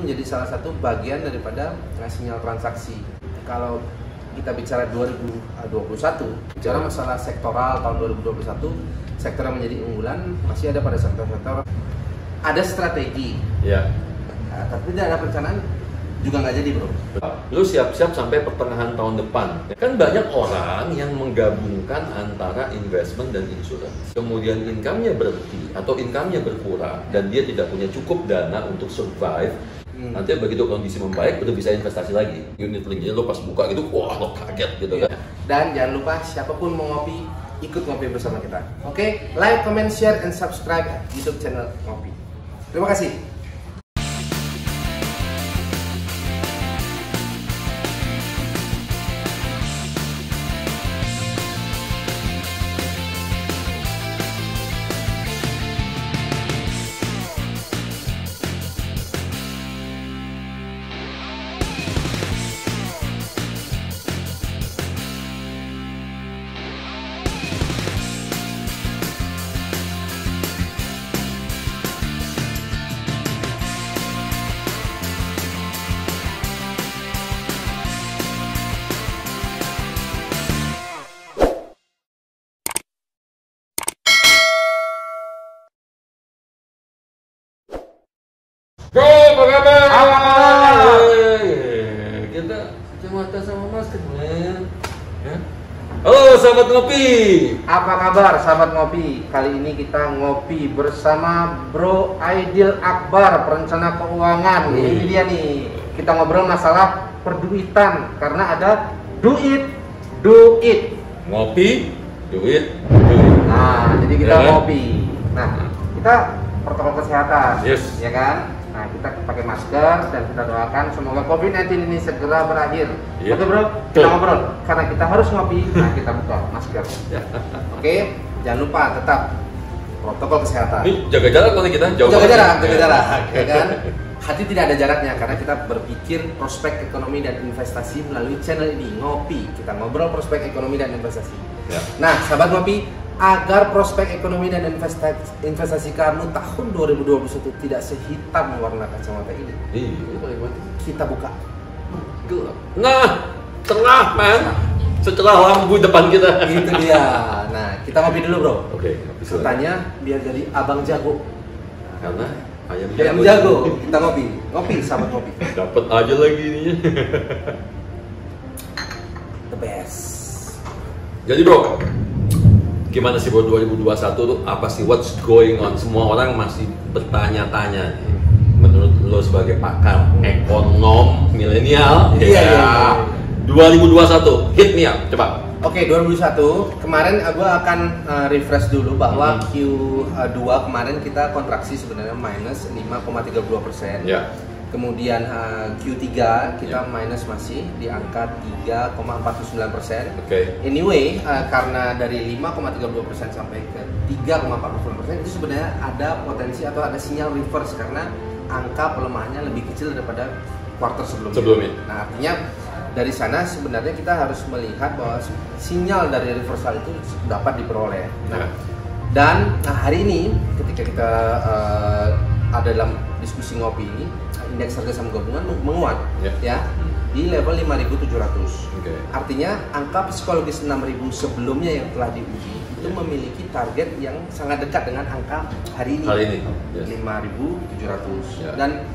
menjadi salah satu bagian daripada sinyal transaksi. Kalau kita bicara 2021, bicara masalah sektoral tahun 2021, sektor yang menjadi unggulan masih ada pada sektor-sektor ada strategi, ya. Tapi tidak ada perencanaan juga nggak jadi, bro. Lu siap-siap sampai pertengahan tahun depan. Kan banyak orang yang menggabungkan antara investment dan insurance. Kemudian income-nya berhenti atau income-nya berkurang dan dia tidak punya cukup dana untuk survive. Nanti begitu kondisi membaik udah bisa investasi lagi. Unit link-nya lo pas buka gitu, wah lo kaget gitu kan. Dan jangan lupa siapapun mau ngopi, ikut ngopi bersama kita. Oke, like, comment, share, and subscribe YouTube channel Ngopi. Terima kasih. Bro, apa kabar? Apa kabar? Kita kacamata sama masker, men. Ya? Halo, sahabat ngopi. Apa kabar sahabat ngopi? Kali ini kita ngopi bersama Bro Aidil Akbar, perencana keuangan. Ini dia nih. Kita ngobrol masalah perduitan karena ada do it. Ngopi, duit. Nah, jadi kita Ya kan? ngopi. Nah, kita protokol kesehatan, Yes. ya kan? Nah, kita pakai masker dan kita doakan semoga COVID-19 ini segera berakhir. Iya. Oke, bro, kita ngobrol. Karena kita harus ngopi, nah kita buka masker. Oke, jangan lupa tetap protokol kesehatan. Ini jaga jarak kali kita, jauh Jaga banget. jarak, jaga Ya. jarak, ya kan? Hati tidak ada jaraknya karena kita berpikir prospek ekonomi dan investasi melalui channel ini, Ngopi. Kita ngobrol prospek ekonomi dan investasi. Ya. Nah, sahabat Ngopi, agar prospek ekonomi dan investasi kamu tahun 2021 tidak sehitam warna kacamata ini, Iya, bagaimana? kita buka Gelap. Nah, cerah, man. Secerah lampu depan kita. itu dia. Nah, kita ngopi dulu, bro. Oke, Katanya biar jadi abang jago. karena ayam Jago. Kita ngopi, sahabat ngopi. Dapat aja lagi ininya. The best. Jadi bro, gimana sih bro 2021 tuh apa sih what's going on? Semua orang masih bertanya-tanya nih. Menurut lo sebagai pakar ekonom milenial, Iya. 2021 hit me up, coba. Oke, 2021 kemarin gue akan refresh dulu bahwa Q2 kemarin kita kontraksi sebenarnya minus 5,32%. Ya. Kemudian Q3 kita minus masih di angka 3,49%. Oke. Anyway, karena dari 5,32% sampai ke 3,49% itu sebenarnya ada potensi atau ada sinyal reverse karena angka pelemahannya lebih kecil daripada kuartal sebelumnya. Nah, artinya dari sana sebenarnya kita harus melihat bahwa sinyal dari reversal itu dapat diperoleh. Nah, dan hari ini ketika kita ada dalam diskusi ngopi ini, indeks harga saham gabungan menguat, ya di level 5.700. Artinya angka psikologis 6.000 sebelumnya yang telah diuji itu memiliki target yang sangat dekat dengan angka hari ini, 5.700. Dan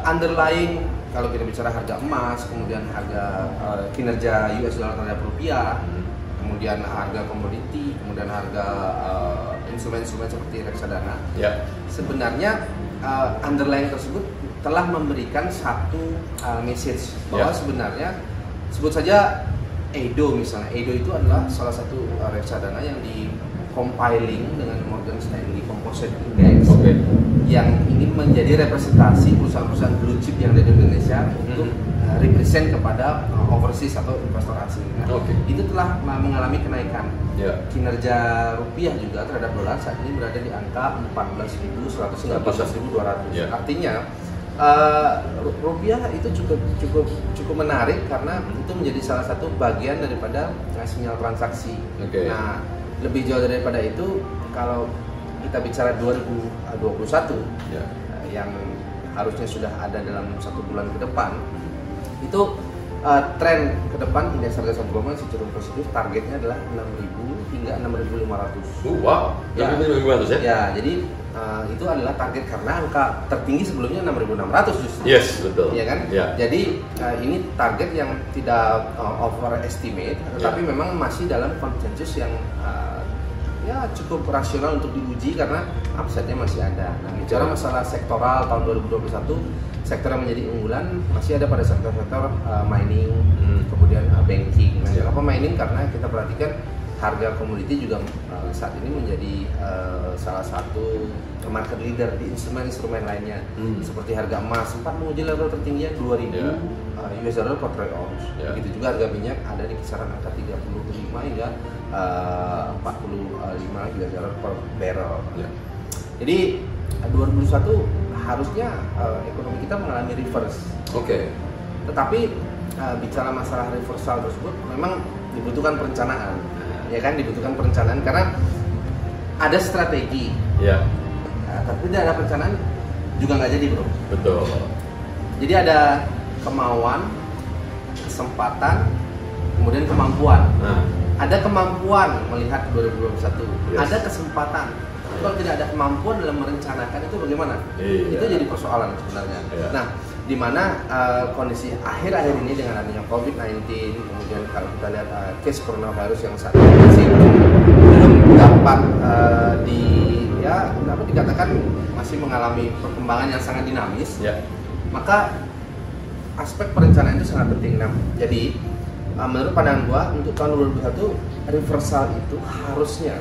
underlying kalau kita bicara harga emas, kemudian harga kinerja US dollar terhadap rupiah, kemudian harga komoditi, kemudian harga instrumen-instrumen seperti reksadana, sebenarnya underlying tersebut telah memberikan satu message bahwa sebenarnya sebut saja Edo misalnya. Edo itu adalah salah satu reksadana yang di compiling dengan Morgan Stanley Composite Index yang ingin menjadi representasi perusahaan-perusahaan blue chip yang ada di Indonesia untuk represent kepada overseas atau investor asing. Itu telah mengalami kenaikan. Kinerja rupiah juga terhadap dolar saat ini berada di angka 14.100 hingga 14.200. Artinya rupiah itu cukup menarik karena itu menjadi salah satu bagian daripada sinyal transaksi. Nah, lebih jauh daripada itu, kalau kita bicara 2021 yang harusnya sudah ada dalam 1 bulan ke depan, itu tren ke depan indeks harga saham gabungan cenderung positif. Targetnya adalah 6.000 hingga 6.500. Wow, Ya. 6.500 ya? Ya, jadi itu adalah target karena angka tertinggi sebelumnya 6.600 justru. Yes, betul. Iya kan? Ya. Jadi ini target yang tidak overestimate, tetapi memang masih dalam konsensus yang ya cukup rasional untuk diuji karena upside-nya masih ada. Nah, bicara masalah sektoral tahun 2021, sektor yang menjadi unggulan masih ada pada sektor-sektor mining, kemudian banking. Nah, kenapa mining? Karena kita perhatikan harga komoditi juga saat ini menjadi salah satu market leader di instrumen-instrumen lainnya, seperti harga emas sempat menguji level tertingginya 2.000 US dollar per troy ounce. Begitu juga harga minyak ada di kisaran angka 35 hingga 45 US dollar per barrel. Jadi 2021 harusnya ekonomi kita mengalami reverse. Tetapi bicara masalah reversal tersebut memang dibutuhkan perencanaan. Ya kan, dibutuhkan perencanaan karena ada strategi. Tapi tidak ada perencanaan juga nggak jadi, bro. Betul. Jadi ada kemauan, kesempatan, kemudian kemampuan. Ada kemampuan melihat 2021, ada kesempatan. Kalau tidak ada kemampuan dalam merencanakan itu bagaimana? Itu jadi persoalan sebenarnya. Nah, di mana kondisi akhir-akhir ini dengan adanya COVID-19, kemudian kalau kita lihat case coronavirus yang saat ini masih belum dapat dapat dikatakan masih mengalami perkembangan yang sangat dinamis, maka aspek perencanaan itu sangat penting. Nah, jadi menurut pandangan gua untuk tahun 2021 reversal itu harusnya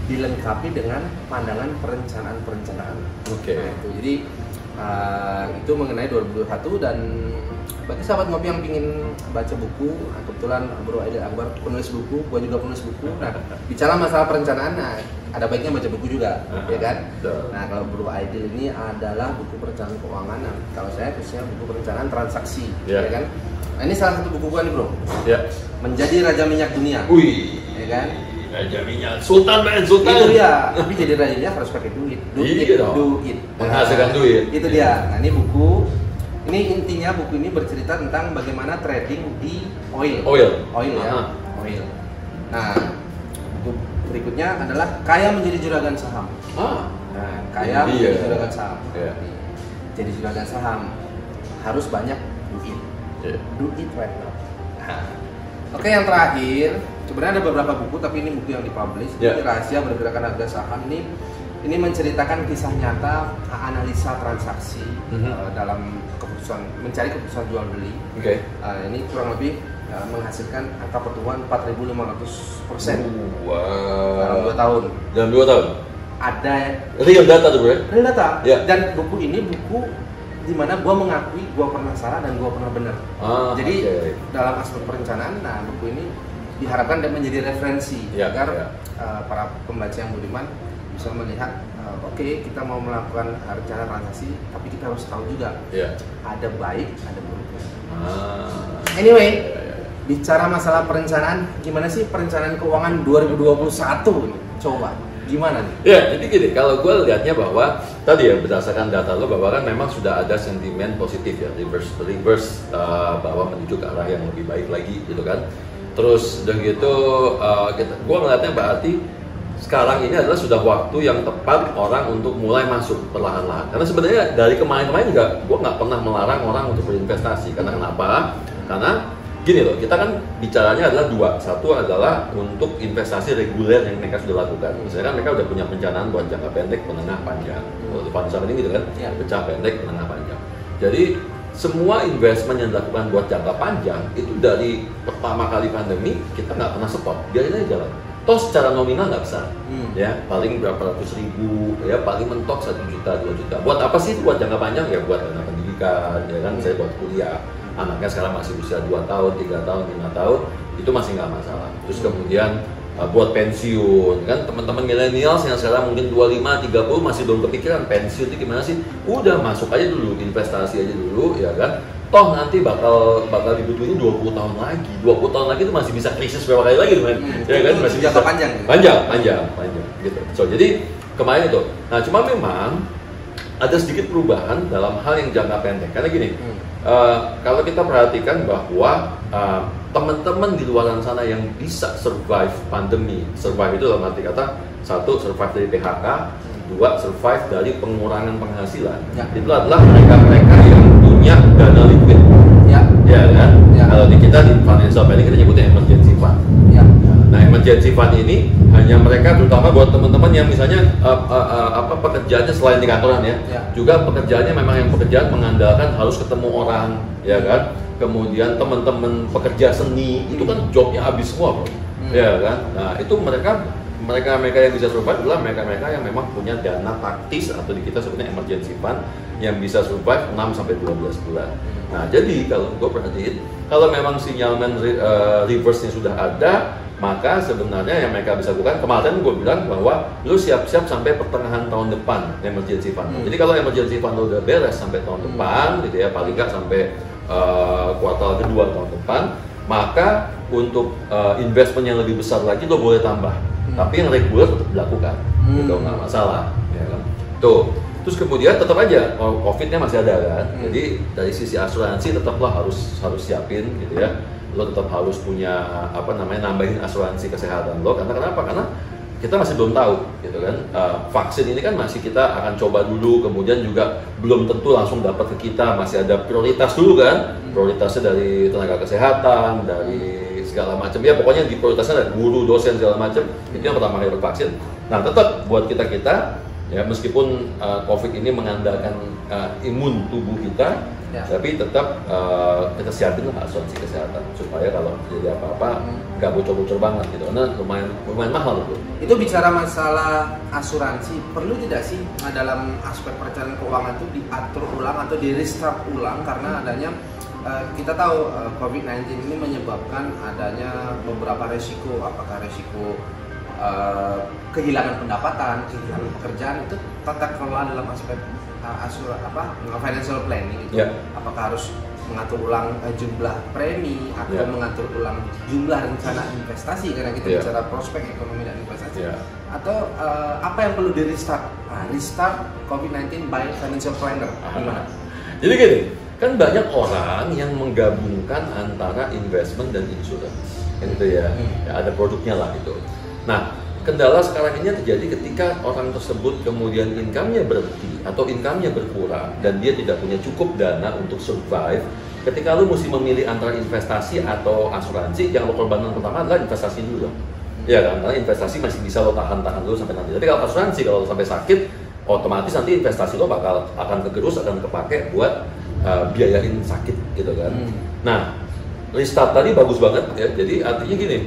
dilengkapi dengan pandangan perencanaan. Nah, itu. Jadi itu mengenai 2021 dan bagi sahabat ngopi yang ingin baca buku, kebetulan Bro Aidil Akbar penulis buku, gua juga penulis buku. Nah, bicara masalah perencanaan, ada baiknya baca buku juga, ya kan? Nah, kalau Bro Aidil ini adalah buku perencanaan keuangan. Nah, kalau saya khususnya buku perencanaan transaksi, ya kan? Nah, ini salah satu buku gua nih, Bro. Menjadi Raja Minyak Dunia. Ya kan? Raja minyak, Sultan. Itu dia, tapi jadi raja minyak harus pakai duit. Duit. Menghasilkan duit. Itu dia. Nah, ini buku. Ini intinya buku ini bercerita tentang bagaimana trading di oil. Ya. Oil. Nah, buku berikutnya adalah Kaya Menjadi Juragan Saham. Nah, kaya menjadi juragan saham. Jadi juragan saham harus banyak duit. Duit right now. Oke, yang terakhir, sebenarnya ada beberapa buku tapi ini buku yang dipublish. Ini Rahasia Pergerakan Harga Saham. Ini menceritakan kisah nyata analisa transaksi dalam mencari keputusan jual beli. Ini kurang lebih menghasilkan angka pertumbuhan 4.500% dalam 2 tahun. Dalam 2 tahun? Ada real data tuh, bro? Real data. Dan buku ini buku di mana gue mengakui gue pernah salah dan gue pernah benar. Jadi dalam aspek perencanaan, nah buku ini diharapkan dan menjadi referensi agar para pembaca yang budiman bisa melihat, kita mau melakukan rencana transaksi, tapi kita harus tahu juga ada baik, ada buruknya. Anyway, bicara masalah perencanaan, gimana sih perencanaan keuangan 2021 ini? Coba, gimana nih? Jadi gini, kalau gue lihatnya bahwa tadi berdasarkan data lo bahwa kan memang sudah ada sentimen positif reverse bahwa menuju ke arah yang lebih baik lagi gitu kan. Terus udah gitu, gue ngeliatnya berarti sekarang ini adalah sudah waktu yang tepat orang untuk mulai masuk perlahan-lahan. Karena sebenarnya dari kemarin-kemarin juga gue nggak pernah melarang orang untuk berinvestasi. Karena kenapa? Karena gini loh, kita kan bicaranya adalah dua. Satu adalah untuk investasi reguler yang mereka sudah lakukan. Misalnya kan mereka udah punya perencanaan buat jangka pendek, menengah, panjang. Kalau fund ini gitu kan, pecah pendek, menengah, panjang. Jadi semua investment yang dilakukan buat jangka panjang itu dari pertama kali pandemi kita nggak pernah stop, biarin aja jalan. Toh secara nominal nggak besar, ya paling berapa ratus ribu, ya paling mentok 1 juta, 2 juta. Buat apa sih buat jangka panjang? Ya buat dana pendidikan, ya kan saya buat kuliah. Anaknya sekarang masih usia 2 tahun, 3 tahun, 5 tahun, itu masih nggak masalah. Terus kemudian buat pensiun, kan teman-teman milenial yang sekarang mungkin 25, 30 masih belum kepikiran pensiun itu gimana sih? Udah masuk aja dulu, investasi aja dulu, ya kan? Toh nanti bakal dibutuhin 20 tahun lagi. 20 tahun lagi itu masih bisa krisis berapa kali lagi, teman? Ya kan masih jangka panjang gitu. So, jadi kemarin itu. Nah, cuma memang ada sedikit perubahan dalam hal yang jangka pendek. Karena gini, kalau kita perhatikan bahwa teman-teman di luar sana yang bisa survive pandemi, survive itu dalam arti kata, satu, survive dari PHK, dua, survive dari pengurangan penghasilan. Itu adalah mereka-mereka yang punya dana liquid. Ya kan? Kalau di kita di financial planning kita nyebutnya emergency fund. Nah, emergency fund ini hanya mereka, terutama buat teman-teman yang misalnya pekerjaannya selain di kantoran juga pekerjaannya memang yang pekerjaan mengandalkan harus ketemu orang, ya kan? Kemudian teman-teman pekerja seni itu kan jobnya habis semua, bro. Ya kan? Nah, itu mereka yang bisa survive adalah mereka yang memang punya dana taktis atau di kita sebutnya emergency fund yang bisa survive 6-12 bulan. Nah, jadi kalau gue perhatiin, kalau memang sinyalmen reverse-nya sudah ada, maka sebenarnya yang mereka bisa lakukan, kemarin gue bilang bahwa lu siap-siap sampai pertengahan tahun depan emergency fund. Jadi kalau emergency fund udah beres sampai tahun depan, gitu ya, paling nggak sampai kuartal kedua tahun depan, maka untuk investment yang lebih besar lagi lo boleh tambah. Tapi yang reguler tetap dilakukan, gitu, nggak masalah, ya kan? Tuh, terus kemudian tetap aja COVID-nya masih ada kan, jadi dari sisi asuransi tetaplah harus siapin, gitu ya. Lo tetap harus punya nambahin asuransi kesehatan lo, karena kenapa? Karena kita masih belum tahu, gitu kan. Vaksin ini kan masih kita akan coba dulu, kemudian juga belum tentu langsung dapat ke kita, masih ada prioritas dulu kan, prioritasnya dari tenaga kesehatan, dari segala macam, ya pokoknya di prioritasnya ada guru, dosen, segala macam, itu yang pertama kali vaksin. Nah, tetap buat kita ya, meskipun COVID ini mengandalkan imun tubuh kita, tapi tetap kita siapin lah asuransi kesehatan supaya kalau terjadi apa-apa nggak bocor-bocor banget gitu, karena lumayan mahal itu. Itu bicara masalah asuransi, perlu tidak sih dalam aspek perencanaan keuangan itu diatur ulang atau di restart ulang, karena adanya kita tahu COVID-19 ini menyebabkan adanya beberapa resiko, apakah resiko kehilangan pendapatan, kehilangan pekerjaan, itu tata kelola dalam aspek financial planning itu, apakah harus mengatur ulang jumlah premi atau mengatur ulang jumlah rencana investasi, karena kita bicara prospek ekonomi dan investasi, atau apa yang perlu di restart? Restart COVID-19 by financial planner. Gimana? Jadi gini, kan banyak orang yang menggabungkan antara investment dan insurance, gitu ya. Ada produknya lah gitu. Nah, kendala sekarang ini terjadi ketika orang tersebut kemudian income-nya berhenti atau income-nya berkurang dan dia tidak punya cukup dana untuk survive. Ketika lu mesti memilih antara investasi atau asuransi, yang lo korbankan pertama adalah investasi dulu. Ya kan, karena investasi masih bisa lo tahan dulu sampai nanti. Tapi kalau asuransi, kalau lo sampai sakit, otomatis nanti investasi lo akan kegerus, akan kepake buat biayain sakit, gitu kan. Nah, restart tadi bagus banget ya. Jadi artinya gini,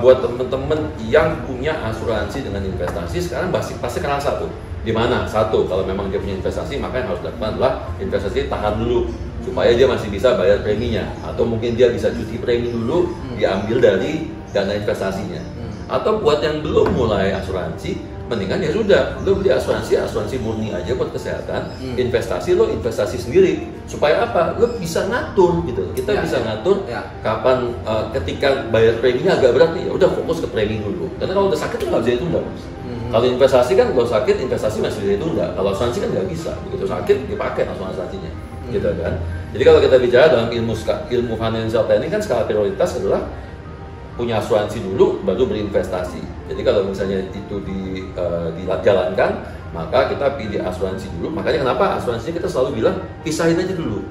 buat temen-temen yang punya asuransi dengan investasi sekarang pasti kenal satu. Di mana? Satu, kalau memang dia punya investasi, maka yang harus dilakukan adalah investasi tahan dulu supaya dia masih bisa bayar preminya, atau mungkin dia bisa cuti premi dulu diambil dari dana investasinya. Atau buat yang belum mulai asuransi, mendingan ya sudah, lo beli asuransi murni aja buat kesehatan, investasi lo investasi sendiri, supaya apa? Lo bisa ngatur gitu. Kita bisa ngatur kapan, ketika bayar preminya agak berat nih, ya udah fokus ke premi dulu. Karena kalau udah sakit tuh nggak bisa ditunda. Kalau investasi kan, kalau sakit investasi masih bisa ditunda. Kalau asuransi kan nggak bisa. Begitu sakit dipakai langsung asuransinya, gitu kan. Jadi kalau kita bicara dalam ilmu financial planning kan, skala prioritas adalah punya asuransi dulu, baru berinvestasi. Jadi kalau misalnya itu dijalankan, maka kita pilih asuransi dulu. Makanya kenapa asuransinya kita selalu bilang pisahin aja dulu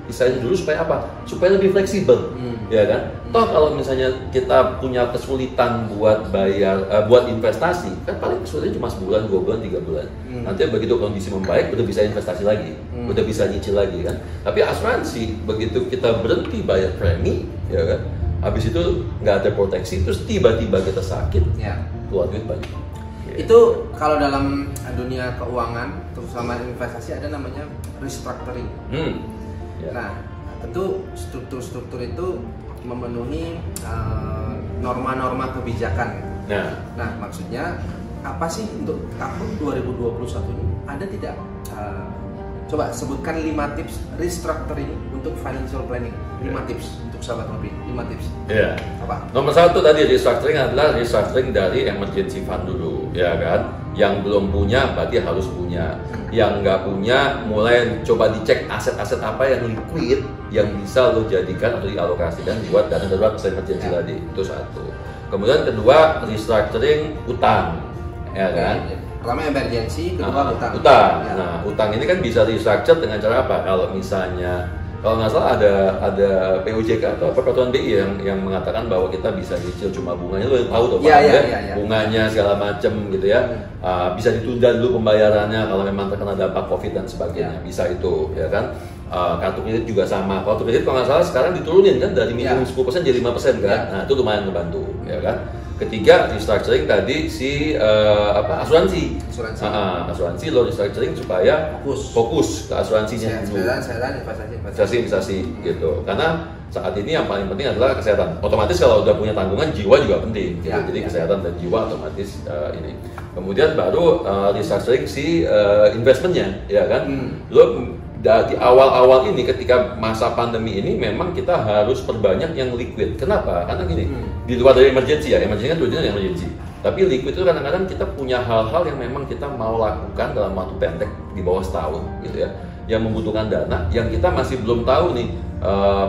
supaya apa? Supaya lebih fleksibel, ya kan? Toh kalau misalnya kita punya kesulitan buat buat investasi, kan paling kesulitannya cuma sebulan, 2 bulan, 3 bulan. Nanti begitu kondisi membaik, udah bisa investasi lagi, udah bisa nyicil lagi kan. Tapi asuransi begitu kita berhenti bayar premi, ya kan? Habis itu nggak ada proteksi, terus tiba-tiba kita sakit, keluar duit banyak. Itu kalau dalam dunia keuangan, terutama investasi, ada namanya restructuring. Nah, tentu struktur-struktur itu memenuhi norma-norma kebijakan. Nah, maksudnya apa sih untuk tahun 2021 ini? Ada tidak? Coba sebutkan 5 tips restructuring untuk financial planning. 5 tips untuk sahabat ngopi. 5 tips. Apa? Nomor 1 tadi restructuring adalah restructuring dari emergency fund dulu, ya kan? Yang belum punya berarti harus punya. Yang nggak punya mulai coba dicek aset-aset apa yang liquid yang bisa lo jadikan atau dialokasikan buat dana darurat emergency tadi. Itu satu. Kemudian kedua, restructuring utang, ya kan? Pertama emergency, kedua utang. Utang. Ya. Nah, utang ini kan bisa restructure dengan cara apa? Kalau misalnya, kalau nggak salah ada POJK atau Peraturan BI yang mengatakan bahwa kita bisa nyicil cuma bunganya, lo tahu tuh Pak, bunganya segala macem gitu ya. Bisa ditunda dulu pembayarannya kalau memang terkena dampak COVID dan sebagainya. Bisa itu, ya kan? Kartu kredit juga sama. Kartu kredit kalau nggak salah sekarang diturunin kan dari minimum 10% jadi 5% kan. Nah, itu lumayan ngebantu, ya kan? Ketiga, restructuring tadi asuransi. Asuransi lo restructuring supaya fokus ke asuransinya dulu. Investasi gitu. Karena saat ini yang paling penting adalah kesehatan. Otomatis kalau udah punya tanggungan, jiwa juga penting. Gitu. Jadi kesehatan dan jiwa otomatis ini. Kemudian baru restructuring investmentnya, ya kan? Lo di awal-awal ini ketika masa pandemi ini memang kita harus perbanyak yang liquid. Kenapa? Karena gini, di luar dari emergency ya, emergency kan tujuannya emergency. Tapi liquid itu kadang-kadang kita punya hal-hal yang memang kita mau lakukan dalam waktu pendek di bawah setahun gitu ya, yang membutuhkan dana, yang kita masih belum tahu nih.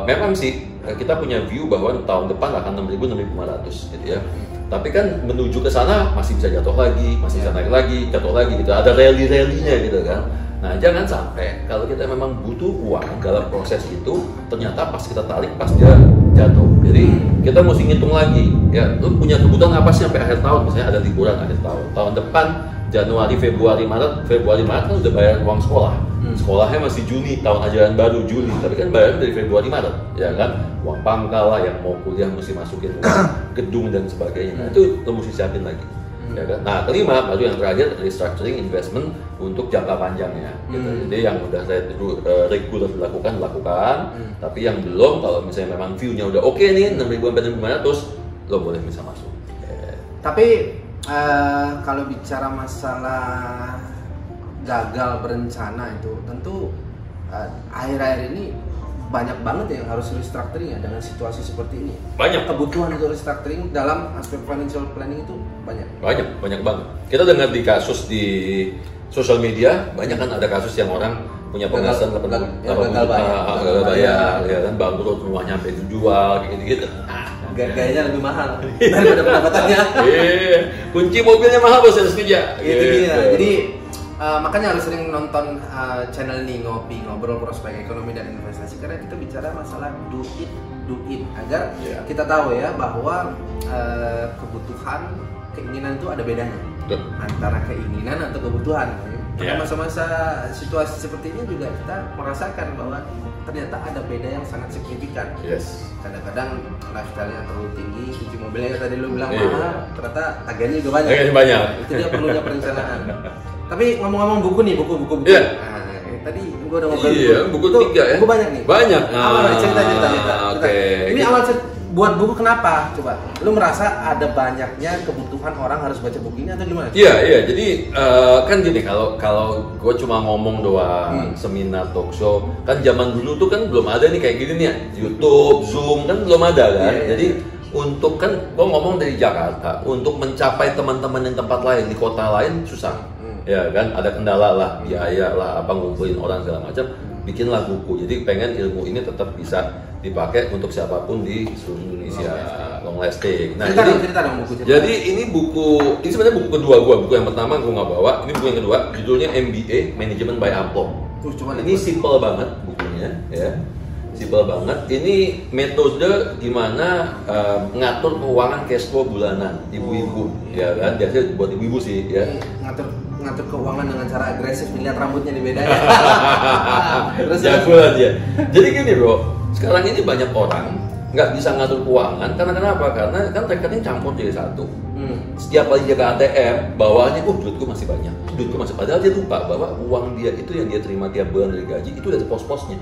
Memang sih kita punya view bahwa tahun depan akan 6.000, 6.500 gitu ya. Tapi kan menuju ke sana masih bisa jatuh lagi, masih bisa naik lagi, jatuh lagi gitu. Ada rally-rallynya gitu kan. Nah, jangan sampai kalau kita memang butuh uang dalam proses itu, ternyata pas kita tarik, pas dia jatuh. Jadi kita mesti ngitung lagi, ya, lu punya kebutuhan apa sih sampai akhir tahun, misalnya ada liburan akhir tahun. Tahun depan, Januari, Februari, Maret kan udah bayar uang sekolah. Sekolahnya masih Juni, tahun ajaran baru Juli, tapi kan bayarnya dari Februari, Maret, ya kan? Uang pangkal lah, yang mau kuliah mesti masukin uang gedung dan sebagainya. Nah, itu lu mesti siapin lagi. Ya kan? Nah, kelima, baru yang terakhir, restructuring investment untuk jangka panjangnya gitu. Jadi yang udah regular dilakukan, tapi yang belum, kalau misalnya memang view-nya udah oke nih, 6.000 sampai 6.500, lo boleh bisa masuk. Tapi kalau bicara masalah gagal berencana itu, tentu akhir-akhir ini banyak banget yang harus restructuring ya dengan situasi seperti ini. Banyak kebutuhan untuk restructuring dalam aspek financial planning itu banyak banget. Kita dengar di kasus di sosial media banyak kan, ada kasus yang orang punya penghasilan gagal bayar, ya kan, bangkrut, rumahnya sampai dijual gitu. Gayanya lebih mahal daripada pendapatannya. Kunci mobilnya mahal bos, harus kerja. Gitu. Jadi makanya harus sering nonton channel ini, ngobrol prospek ekonomi dan investasi, karena kita bicara masalah do it agar kita tahu ya bahwa kebutuhan, keinginan itu ada bedanya antara keinginan atau kebutuhan. Karena masa-masa situasi seperti ini juga kita merasakan bahwa ternyata ada beda yang sangat signifikan. Kadang-kadang lifestyle-nya terlalu tinggi, cuci mobilnya tadi lu bilang mahal, ternyata tagihannya juga banyak. Itu dia perlunya perencanaan. Tapi ngomong-ngomong buku nih, buku. Tadi gua udah ngobrol buku 3 ya. Buku banyak nih. Banyak. Awal cerita. Ini awal buat buku kenapa? Coba. Lu merasa ada banyaknya kebutuhan orang harus baca buku ini atau gimana? Iya. Jadi kan gini, kalau gue cuma ngomong doang, seminar, talk show, kan zaman dulu tuh kan belum ada nih kayak gini nih, YouTube, Zoom kan belum ada kan. Jadi untuk kan gue ngomong dari Jakarta, untuk mencapai teman-teman yang tempat lain di kota lain susah. Ya kan, ada kendala lah, biaya lah, ngumpulin orang segala macam, bikinlah buku. Jadi pengen ilmu ini tetap bisa dipakai untuk siapapun di seluruh Indonesia, long lasting. Nah, cerita dong buku. Jadi ini ini sebenarnya buku kedua gua. Buku yang pertama gua nggak bawa, ini buku yang kedua, judulnya MBA, Management by Amplop. Ini simple banget bukunya, ya. Simple banget. Ini metode gimana ngatur keuangan cash flow bulanan ibu-ibu, ya kan? Biasanya buat ibu-ibu sih, ya. Ngatur keuangan dengan cara agresif, lihat rambutnya dibedain. Jagoan dia. Jadi gini bro, sekarang ini banyak orang nggak bisa ngatur keuangan karena kenapa? Karena kan rekening campur jadi satu. Setiap kali dia ke ATM, bawaannya, duitku masih banyak, padahal dia lupa bahwa uang dia itu yang dia terima tiap bulan dari gaji itu ada pos-posnya.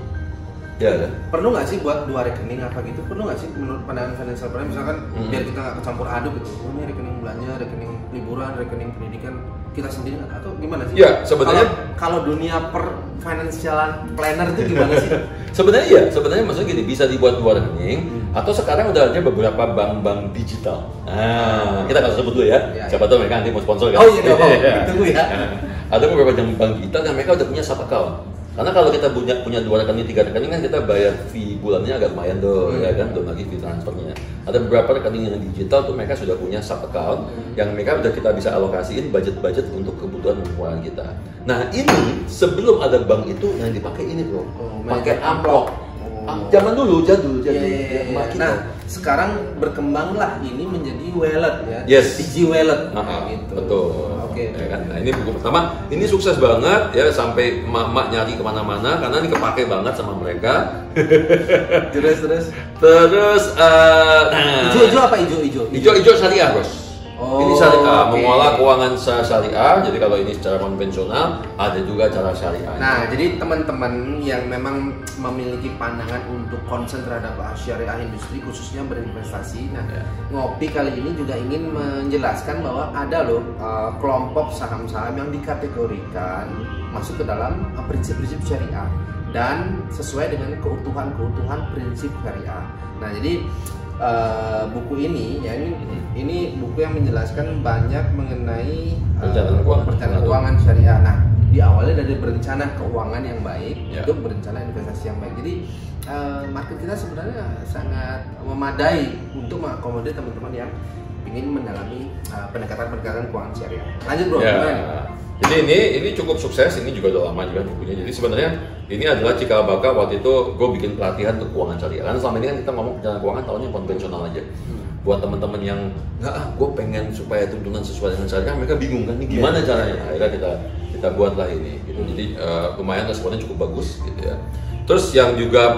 Ya, kan? Perlu nggak sih buat 2 rekening apa gitu? Perlu nggak sih menurut pandangan financial planner misalkan biar kita nggak kecampur aduk gitu? Oh ini rekening belanja, rekening liburan, rekening pendidikan kita sendiri atau gimana sih? Ya, sebenarnya kalau dunia per financial planner itu gimana sih? sebenarnya maksudnya gini, bisa dibuat 2 rekening atau sekarang udah ada beberapa bank-bank digital. Nah, kita nggak usah sebut dulu ya. Siapa tahu mereka nanti mau sponsor kan? Oh iya, ditunggu ya. Ada beberapa bank digital dan mereka udah punya sub account. Karena kalau kita punya 2 rekening, 3 rekening kan kita bayar fee bulannya agak lumayan tuh, ya kan, belum lagi fee transfernya. Ada beberapa rekening yang digital tuh mereka sudah punya sub account yang mereka udah kita bisa alokasiin budget untuk kebutuhan keuangan kita. Nah ini sebelum ada bank itu yang dipakai ini bro, pakai amplop. Zaman dulu jadul. Nah sekarang berkembanglah ini menjadi wallet ya, yes. Digi wallet. Gitu. Betul. Oke. Ya kan? Nah ini buku pertama, ini sukses banget ya sampai emak-emak nyari kemana-mana karena ini kepake banget sama mereka. Terus. Hijau apa hijau? Hijau syariah bos. Ini syariah, mengolah keuangan syariah. Jadi kalau ini secara konvensional, ada juga cara syariah. Nah, jadi teman-teman yang memang memiliki pandangan untuk concern terhadap syariah industri, khususnya berinvestasi. Nah, Ngopi kali ini juga ingin menjelaskan bahwa ada loh kelompok saham-saham yang dikategorikan masuk ke dalam prinsip-prinsip syariah dan sesuai dengan keutuhan prinsip syariah. Nah, jadi buku ini ya ini buku yang menjelaskan banyak mengenai perencanaan keuangan syariah. Nah, diawali dari berencana keuangan yang baik untuk berencana investasi yang baik. Jadi market kita sebenarnya sangat memadai untuk mengakomodir teman-teman yang ingin mendalami pendekatan keuangan syariah. Lanjut bro. Jadi ini cukup sukses, ini juga udah lama juga bukunya. Jadi sebenarnya ini adalah cikal bakal waktu itu gue bikin pelatihan untuk keuangan syariah. Karena selama ini kan kita ngomong perencanaan keuangan tahunnya konvensional aja. Buat teman-teman yang gue pengen supaya tuntunan sesuai dengan syariah, mereka bingung kan, ini gimana caranya? Akhirnya kita buatlah ini. Gitu. Jadi lumayan responnya cukup bagus gitu ya. Terus yang juga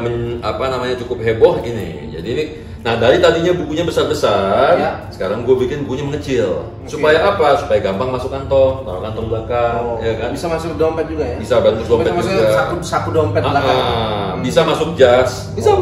cukup heboh ini. Jadi ini, nah dari tadinya bukunya besar-besar, sekarang gue bikin bukunya mengecil. Supaya apa? Supaya gampang masuk kantong, taruh kantong belakang, ya kan? Bisa masuk dompet juga ya? Bisa bantu dompet juga. Saku dompet belakang. Bisa masuk jas. Bisa.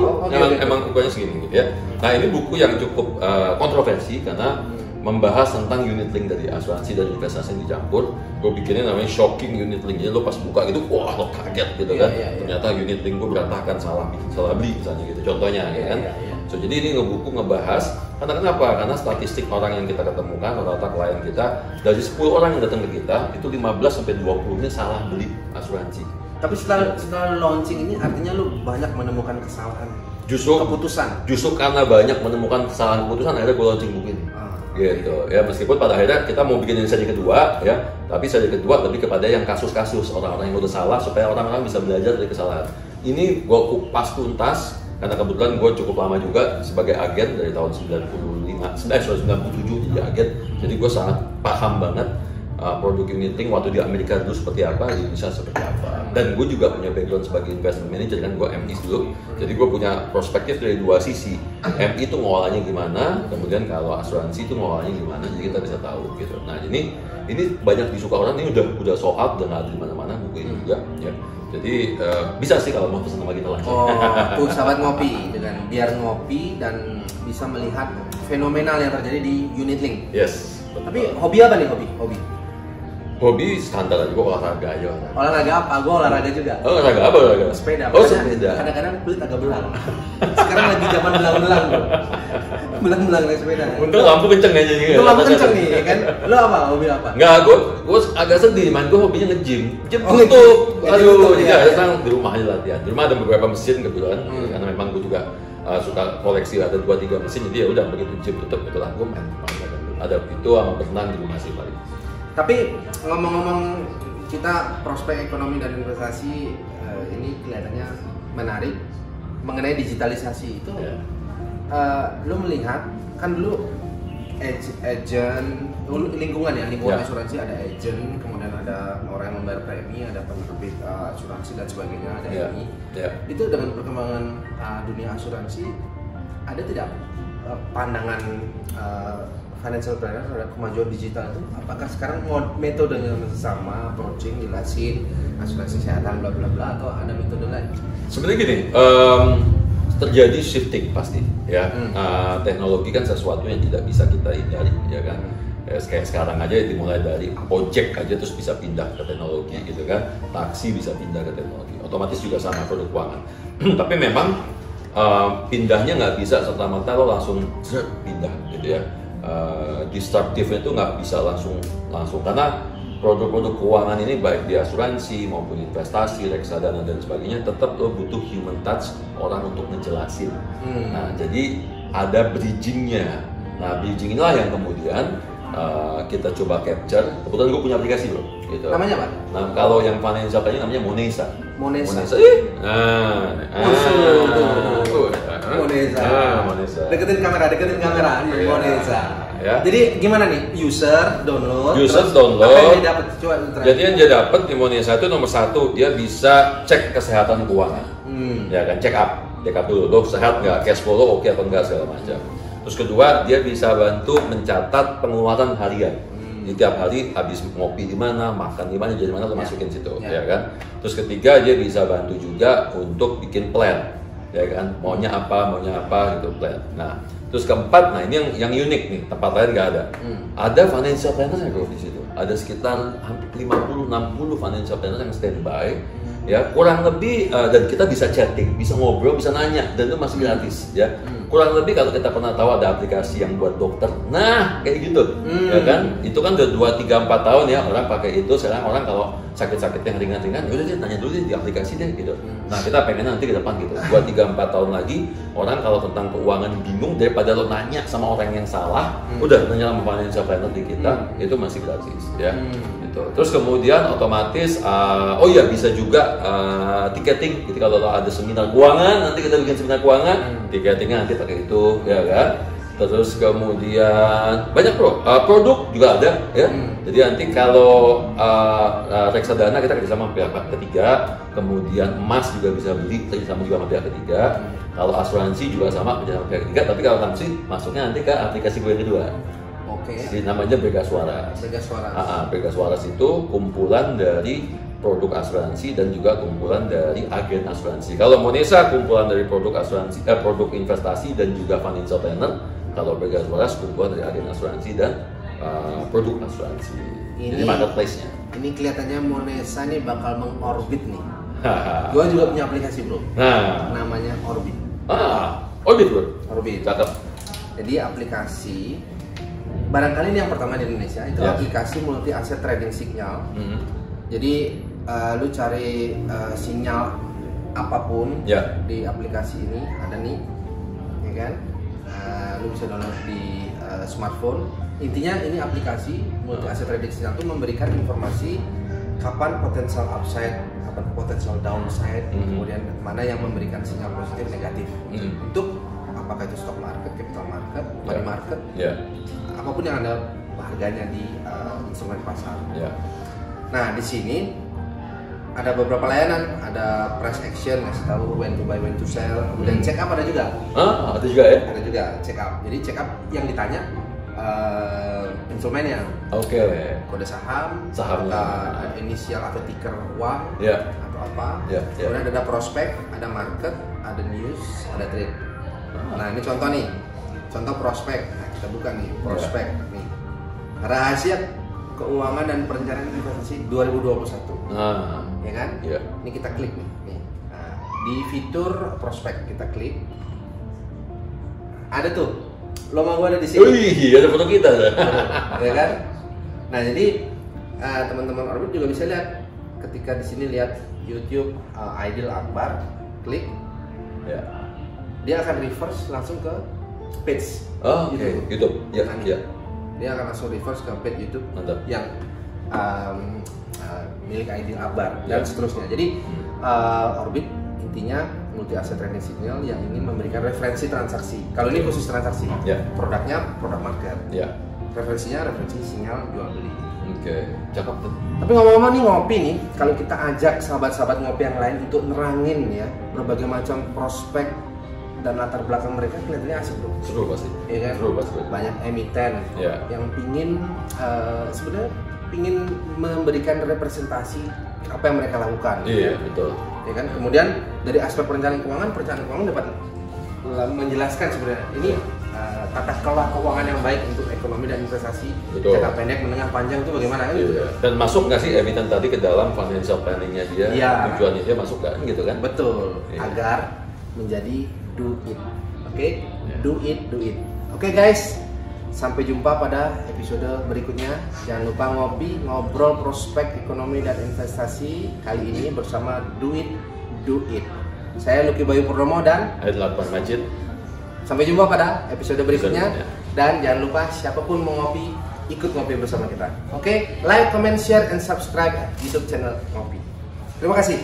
Emang ukurannya segini gitu ya. Nah ini buku yang cukup kontroversi karena membahas tentang unit link dari asuransi dan investasi yang dicampur. Gue bikinnya namanya shocking unit link. Jadi lo pas buka gitu, wah lo kaget gitu kan. Ternyata unit link gue berantakan, salah beli misalnya gitu. Contohnya ya kan. So jadi ini buku ngebahas karena kenapa? Karena statistik orang yang kita ketemukan, rata-rata klien kita dari 10 orang yang datang ke kita itu 15-20-nya salah beli asuransi. Tapi setelah launching ini artinya lu banyak menemukan kesalahan. Justru karena banyak menemukan kesalahan keputusan akhirnya gue launching buku ini. Gitu ya, meskipun pada akhirnya kita mau bikin seri kedua ya, tapi seri kedua lebih kepada yang kasus-kasus orang-orang yang udah salah supaya orang-orang bisa belajar dari kesalahan. Ini gue kupas tuntas karena kebetulan gue cukup lama juga sebagai agen dari tahun 97 jadi agen, jadi gue sangat paham banget produk unit link waktu di Amerika dulu seperti apa, di Indonesia seperti apa. Dan gue juga punya background sebagai investment manager kan, gue MI dulu. Jadi gue punya perspektif dari 2 sisi. MI itu ngolahnya gimana, kemudian kalau asuransi itu ngolahnya gimana, jadi kita bisa tahu gitu. Nah ini banyak disuka orang, ini udah sold out, udah nggak ada di mana-mana buku ini juga ya. Jadi bisa sih kalau mau pesan sama kita langsung. Tuh sahabat ngopi, dengan biar ngopi dan bisa melihat fenomenal yang terjadi di unit link. Yes. Tapi hobi apa nih Hobi standar aja, gue olahraga aja. Olahraga apa? Gue olahraga juga. Olahraga apa? Sepeda. Sepeda. Kadang-kadang kulit agak belang. Sekarang lagi zaman belang-belang bro. Belang-belang naik sepeda. Untung lampu kenceng aja juga. Untung lampu kenceng nih kan. Lo apa? Hobi apa? Enggak, gue agak sedih, gue hobinya nge-gym. Gym tutup. Aduh, jadi sekarang di rumah aja latihan. Di rumah ada beberapa mesin kebetulan, karena memang gue juga suka koleksi, ada 2-3 mesin, jadi ya udah begitu gym tutup itulah gue main. Ada itu sama berenang di rumah sih paling. Tapi ngomong-ngomong kita prospek ekonomi dan investasi ini kelihatannya menarik mengenai digitalisasi itu. Lu melihat kan dulu agent lingkungan asuransi ada agent, kemudian ada orang yang membayar premi, ada penerbit asuransi dan sebagainya, ada ini. Itu dengan perkembangan dunia asuransi ada tidak pandangan financial planner terhadap kemajuan digital itu apakah sekarang metodenya masih sama, approaching, jelasin asuransi kesehatan bla bla bla atau ada metode lain? Sebenarnya gini, terjadi shifting pasti ya. Teknologi kan sesuatu yang tidak bisa kita hindari ya kan. Kayak sekarang aja dimulai dari ojek aja terus bisa pindah ke teknologi gitu kan, taksi bisa pindah ke teknologi, otomatis juga sama produk keuangan. Tapi memang pindahnya nggak bisa serta-merta lo langsung pindah gitu ya. Disruptifnya itu nggak bisa langsung karena produk-produk keuangan ini baik di asuransi maupun investasi, reksadana dan sebagainya tetap lo butuh human touch, orang untuk ngejelasin. Nah jadi ada bridgingnya. Nah bridging inilah yang kemudian kita coba capture. Kebetulan gue punya aplikasi bro. Gitu. Namanya apa? Nah kalau yang financial tadi namanya Monesa. Monesa. Monesa. Deketin kamera. Iya. Monesa. Ya. Jadi gimana nih? User download. Download. Apa yang dia dapat? Coba Jadi yang dia dapat di Monesa itu nomor satu, dia bisa cek kesehatan keuangan. Ya kan, check up dulu. Lo sehat nggak? Cash flow lo oke atau enggak segala macam. Terus kedua, dia bisa bantu mencatat pengeluaran harian. Jadi tiap hari habis ngopi di mana, makan di mana, jadi mana lo masukin situ, ya kan. Terus ketiga, dia bisa bantu juga untuk bikin plan, ya kan. Maunya apa gitu plan. Nah, terus keempat, nah ini yang unik nih, tempat lain nggak ada. Ada financial planner yang di situ. Ada sekitar hampir 50-60 financial planner yang standby. Ya kurang lebih dan kita bisa chatting, bisa ngobrol, bisa nanya, dan itu masih gratis ya. Kurang lebih kalau kita pernah tahu ada aplikasi yang buat dokter, nah kayak gitu, ya kan? Itu kan udah 2, 3, 4 tahun ya orang pakai itu. Sekarang orang kalau sakit-sakit yang ringan-ringan, udah deh tanya dulu deh di aplikasi deh gitu. Nah kita pengen nanti ke depan gitu, 2, 3, 4 tahun lagi orang kalau tentang keuangan bingung, daripada lo nanya sama orang yang salah, udah nanya sama financial planner di kita, itu masih gratis ya. Terus kemudian otomatis, oh iya bisa juga tiketing. Jadi kalau ada seminar keuangan, nanti kita bikin seminar keuangan, tiketingnya nanti pakai itu, ya kan. Terus kemudian banyak produk juga ada, ya. Jadi nanti kalau reksadana kita kerjasama sama pihak ketiga, kemudian emas juga bisa beli kerjasama juga sama pihak ketiga. Kalau asuransi juga sama kerjasama sama pihak ketiga, tapi kalau asuransi masuknya nanti ke aplikasi gue yang kedua. Jadi namanya Begasuaras. Begasuaras itu kumpulan dari produk asuransi dan juga kumpulan dari agen asuransi. Kalau Monesa kumpulan dari produk asuransi, produk investasi dan juga financial planner. Kalau Begasuaras kumpulan dari agen asuransi dan produk asuransi. Ini marketplace-nya. Ini kelihatannya Monesa nih bakal mengorbit nih. Gua juga punya aplikasi bro. Namanya Orbit. Orbit bro. Orbit. Cakep. Jadi aplikasi barangkali ini yang pertama di Indonesia itu aplikasi multi asset trading signal. Jadi lu cari sinyal apapun di aplikasi ini ada nih, ya kan? Lu bisa download di smartphone. Intinya ini aplikasi multi asset trading signal itu memberikan informasi kapan potensial upside, kapan potensial downside, kemudian mana yang memberikan sinyal positif negatif untuk apakah itu stock market, capital market, money market. Apapun yang ada harganya di instrumen pasar. Nah di sini ada beberapa layanan, ada price action, ngasih tahu when to buy, when to sell, kemudian check up ada juga. Ada juga ya? Ada juga check up. Jadi check up yang ditanya instrumennya. Kode sahamnya, inisial atau ticker uang, atau apa. Kemudian ada prospek, ada market, ada news, ada trade. Nah ini contoh nih, contoh prospek. Nah, kita buka nih prospek nih. Rahasia keuangan dan perencanaan investasi 2021. Ya kan? Ini kita klik nih. Nah, di fitur prospek kita klik. Ada tuh. Logo gua ada di sini. Ada foto kita. Ya kan? Nah, jadi teman-teman Orbit juga bisa lihat ketika di sini lihat YouTube Aidil Akbar, klik. Dia akan reverse langsung ke page YouTube. Dia akan langsung reverse ke page YouTube yang milik Aidil Akbar dan seterusnya. Jadi Orbit intinya multi asset trading signal yang ingin memberikan referensi transaksi. Kalau ini khusus transaksi, produknya produk market. Referensinya referensi sinyal jual beli. Cakep tuh. Tapi ngomong-ngomong nih ngopi nih, kalau kita ajak sahabat-sahabat ngopi yang lain untuk nerangin ya berbagai macam prospek dan latar belakang mereka kelihatannya asik bro. Seru pasti. Iya kan? Seru pasti. Banyak emiten Iya. yang sebenarnya pingin memberikan representasi apa yang mereka lakukan. Iya, betul. Ya kan? Kemudian dari aspek perencanaan keuangan dapat menjelaskan sebenarnya ini tata kelola keuangan yang baik untuk ekonomi dan investasi Betul. jangka pendek, menengah, panjang itu bagaimana kan? Iya. Dan masuk nggak sih emiten tadi ke dalam financial planningnya dia? Iya. Tujuannya dia masuk kan gitu kan? Betul. Iya. Agar menjadi do it. Oke? Iya. Do it, do it. Oke guys. Sampai jumpa pada episode berikutnya. Jangan lupa ngobrol prospek ekonomi dan investasi kali ini bersama Do It, Do It. Saya Lucky Bayu Purnomo dan Aidil Akbar Majid. sampai jumpa pada episode berikutnya. Berikutnya. Dan jangan lupa siapapun mau ngopi, ikut ngopi bersama kita. Oke? Like, comment, share, and subscribe YouTube channel Ngopi. Terima kasih.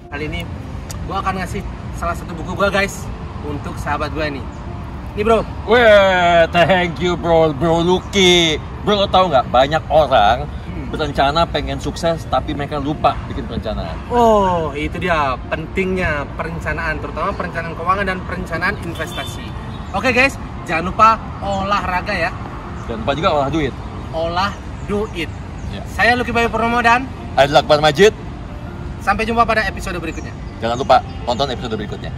Kali ini gue akan ngasih salah satu buku gue guys untuk sahabat gue nih. Ini bro. Weh, thank you bro Lucky. Bro, lo tau nggak, banyak orang berencana pengen sukses tapi mereka lupa bikin perencanaan. Oh, itu dia pentingnya perencanaan, terutama perencanaan keuangan dan perencanaan investasi. Oke guys, jangan lupa olahraga ya. Dan lupa juga olah duit. Olah do it. Ya. Saya Lucky Bayu Purnomo dan Aidil Akbar Majid. sampai jumpa pada episode berikutnya. Jangan lupa tonton episode berikutnya.